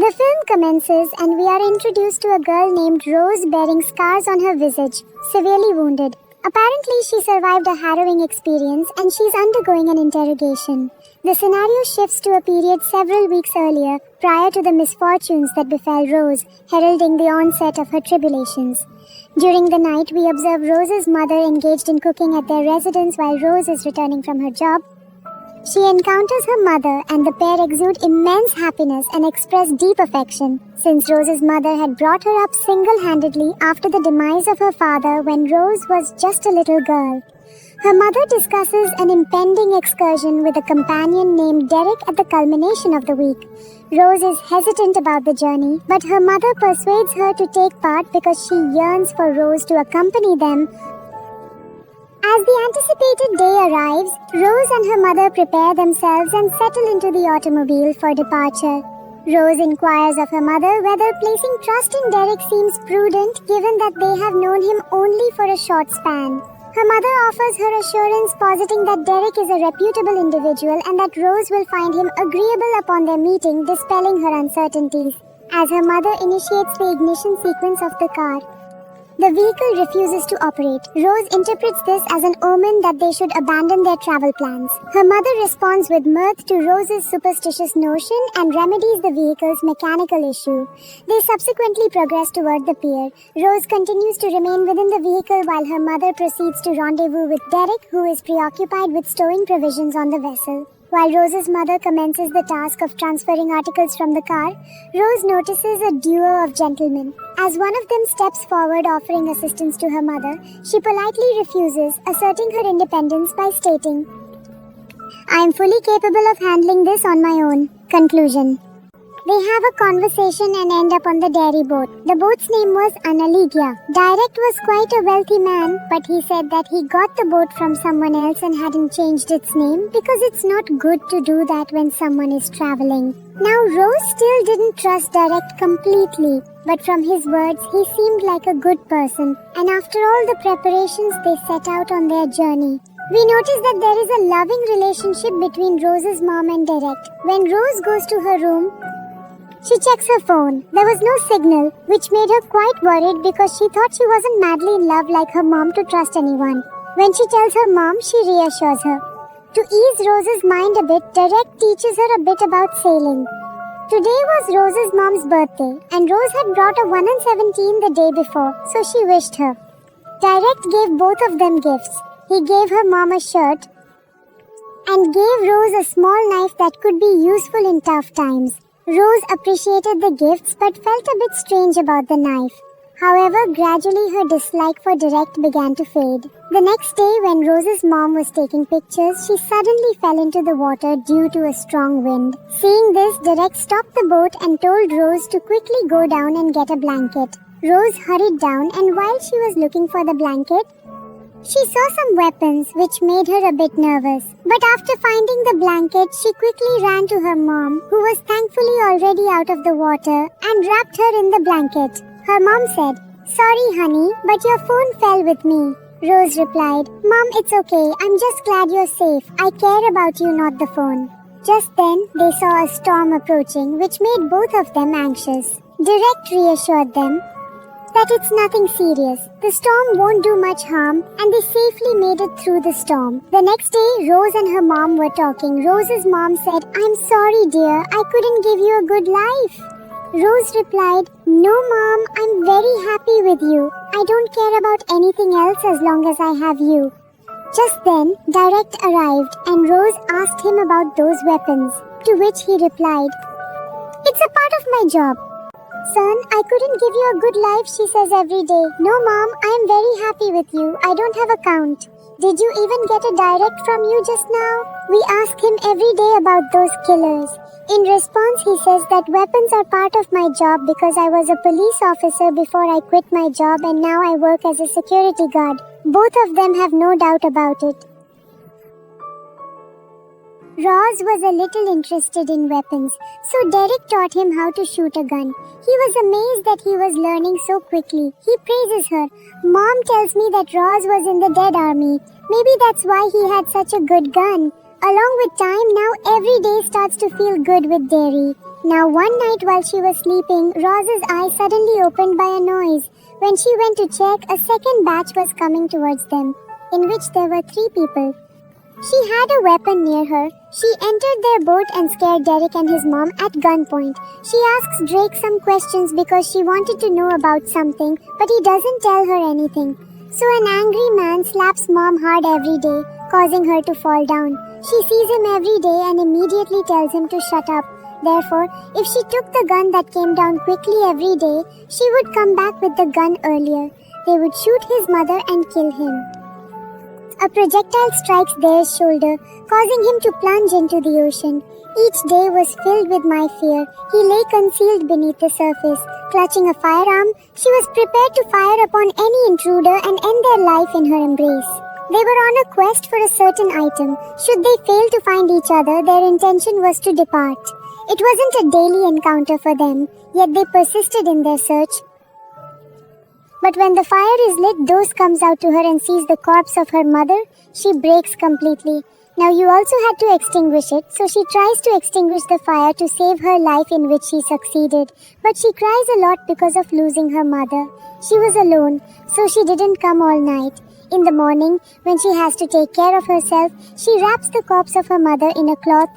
The film commences and we are introduced to a girl named Rose bearing scars on her visage, severely wounded. Apparently, she survived a harrowing experience and she's undergoing an interrogation. The scenario shifts to a period several weeks earlier, prior to the misfortunes that befell Rose, heralding the onset of her tribulations. During the night, we observe Rose's mother engaged in cooking at their residence while Rose is returning from her job. She encounters her mother and the pair exude immense happiness and express deep affection, since Rose's mother had brought her up single-handedly after the demise of her father when Rose was just a little girl. Her mother discusses an impending excursion with a companion named Derek at the culmination of the week. Rose is hesitant about the journey, but her mother persuades her to take part because she yearns for Rose to accompany them. As the anticipated day arrives, Rose and her mother prepare themselves and settle into the automobile for departure. Rose inquires of her mother whether placing trust in Derek seems prudent given that they have known him only for a short span. Her mother offers her assurance, positing that Derek is a reputable individual and that Rose will find him agreeable upon their meeting, dispelling her uncertainties. As her mother initiates the ignition sequence of the car, the vehicle refuses to operate. Rose interprets this as an omen that they should abandon their travel plans. Her mother responds with mirth to Rose's superstitious notion and remedies the vehicle's mechanical issue. They subsequently progress toward the pier. Rose continues to remain within the vehicle while her mother proceeds to rendezvous with Derek, who is preoccupied with stowing provisions on the vessel. While Rose's mother commences the task of transferring articles from the car, Rose notices a duo of gentlemen. As one of them steps forward offering assistance to her mother, she politely refuses, asserting her independence by stating, "I am fully capable of handling this on my own." Conclusion. They have a conversation and end up on the dairy boat. The boat's name was Analigya. Direct was quite a wealthy man, but he said that he got the boat from someone else and hadn't changed its name because it's not good to do that when someone is traveling. Now Rose still didn't trust Direct completely, but from his words he seemed like a good person, and after all the preparations they set out on their journey. We notice that there is a loving relationship between Rose's mom and Direct. When Rose goes to her room, she checks her phone. There was no signal, which made her quite worried because she thought she wasn't madly in love like her mom to trust anyone. When she tells her mom, she reassures her. To ease Rose's mind a bit, Derek teaches her a bit about sailing. Today was Rose's mom's birthday, and Rose had brought a 1 and 17 the day before, so she wished her. Direct gave both of them gifts. He gave her mom a shirt and gave Rose a small knife that could be useful in tough times. Rose appreciated the gifts but felt a bit strange about the knife. However, gradually her dislike for Direct began to fade. The next day, when Rose's mom was taking pictures, she suddenly fell into the water due to a strong wind. Seeing this, Direct stopped the boat and told Rose to quickly go down and get a blanket. Rose hurried down, and while she was looking for the blanket, she saw some weapons, which made her a bit nervous. But after finding the blanket, she quickly ran to her mom, who was thankfully already out of the water, and wrapped her in the blanket. Her mom said, "Sorry, honey, but your phone fell with me." Rose replied, "Mom, it's okay. I'm just glad you're safe. I care about you, not the phone." Just then, they saw a storm approaching, which made both of them anxious. Direct reassured them that it's nothing serious. The storm won't do much harm, and they safely made it through the storm. The next day, Rose and her mom were talking. Rose's mom said, "I'm sorry, dear. I couldn't give you a good life." Rose replied, "No, Mom. I'm very happy with you. I don't care about anything else as long as I have you." Just then, Direct arrived, and Rose asked him about those weapons, to which he replied, "It's a part of my job." "Son, I couldn't give you a good life," she says every day. "No, Mom, I am very happy with you. I don't have a count." "Did you even get a direct from you just now?" We ask him every day about those killers. In response, he says that weapons are part of my job because I was a police officer before I quit my job and now I work as a security guard. Both of them have no doubt about it. Roz was a little interested in weapons, so Derek taught him how to shoot a gun. He was amazed that he was learning so quickly. He praises her. "Mom tells me that Roz was in the Dead Army. Maybe that's why he had such a good gun." Along with time, now every day starts to feel good with Derry. Now one night while she was sleeping, Rose's eye suddenly opened by a noise. When she went to check, a second batch was coming towards them, in which there were 3 people. She had a weapon near her. She entered their boat and scared Derek and his mom at gunpoint. She asks Drake some questions because she wanted to know about something, but he doesn't tell her anything. So an angry man slaps mom hard every day, causing her to fall down. She sees him every day and immediately tells him to shut up. Therefore, if she took the gun that came down quickly every day, she would come back with the gun earlier. They would shoot his mother and kill him. A projectile strikes Dare's shoulder, causing him to plunge into the ocean. Each day was filled with my fear. He lay concealed beneath the surface. Clutching a firearm, she was prepared to fire upon any intruder and end their life in her embrace. They were on a quest for a certain item. Should they fail to find each other, their intention was to depart. It wasn't a daily encounter for them, yet they persisted in their search. But when the fire is lit, Dose comes out to her and sees the corpse of her mother. She breaks completely. Now you also had to extinguish it, so she tries to extinguish the fire to save her life, in which she succeeded. But she cries a lot because of losing her mother. She was alone, so she didn't come all night. In the morning, when she has to take care of herself, she wraps the corpse of her mother in a cloth.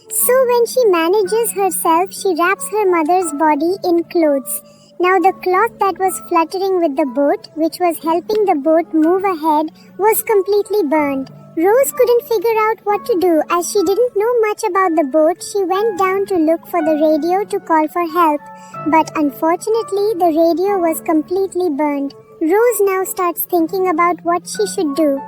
So when she manages herself, she wraps her mother's body in clothes. Now the cloth that was fluttering with the boat, which was helping the boat move ahead, was completely burned. Rose couldn't figure out what to do. As she didn't know much about the boat, she went down to look for the radio to call for help. But unfortunately, the radio was completely burned. Rose now starts thinking about what she should do.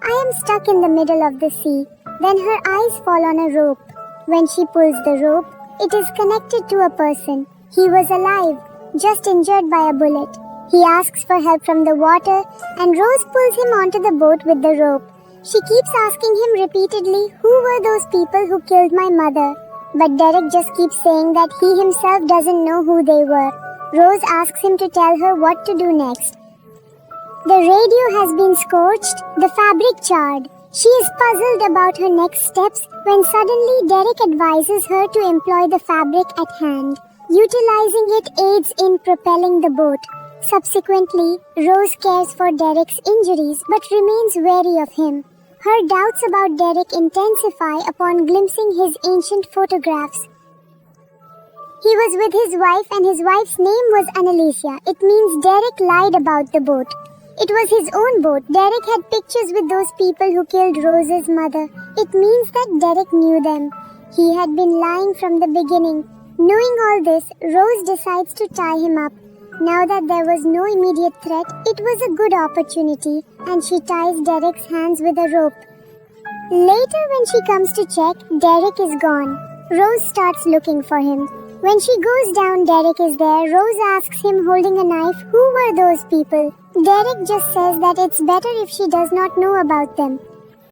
I am stuck in the middle of the sea. Then her eyes fall on a rope. When she pulls the rope, it is connected to a person. He was alive, just injured by a bullet. He asks for help from the water, and Rose pulls him onto the boat with the rope. She keeps asking him repeatedly, who were those people who killed my mother? But Derek just keeps saying that he himself doesn't know who they were. Rose asks him to tell her what to do next. The radio has been scorched, the fabric charred. She is puzzled about her next steps when suddenly Derek advises her to employ the fabric at hand. Utilizing it aids in propelling the boat. Subsequently, Rose cares for Derek's injuries but remains wary of him. Her doubts about Derek intensify upon glimpsing his ancient photographs. He was with his wife and his wife's name was Annalisa. It means Derek lied about the boat. It was his own boat. Derek had pictures with those people who killed Rose's mother. It means that Derek knew them. He had been lying from the beginning. Knowing all this, Rose decides to tie him up. Now that there was no immediate threat, it was a good opportunity, and she ties Derek's hands with a rope. Later, when she comes to check, Derek is gone. Rose starts looking for him. When she goes down, Derek is there. Rose asks him, holding a knife, who were those people? Derek just says that it's better if she does not know about them.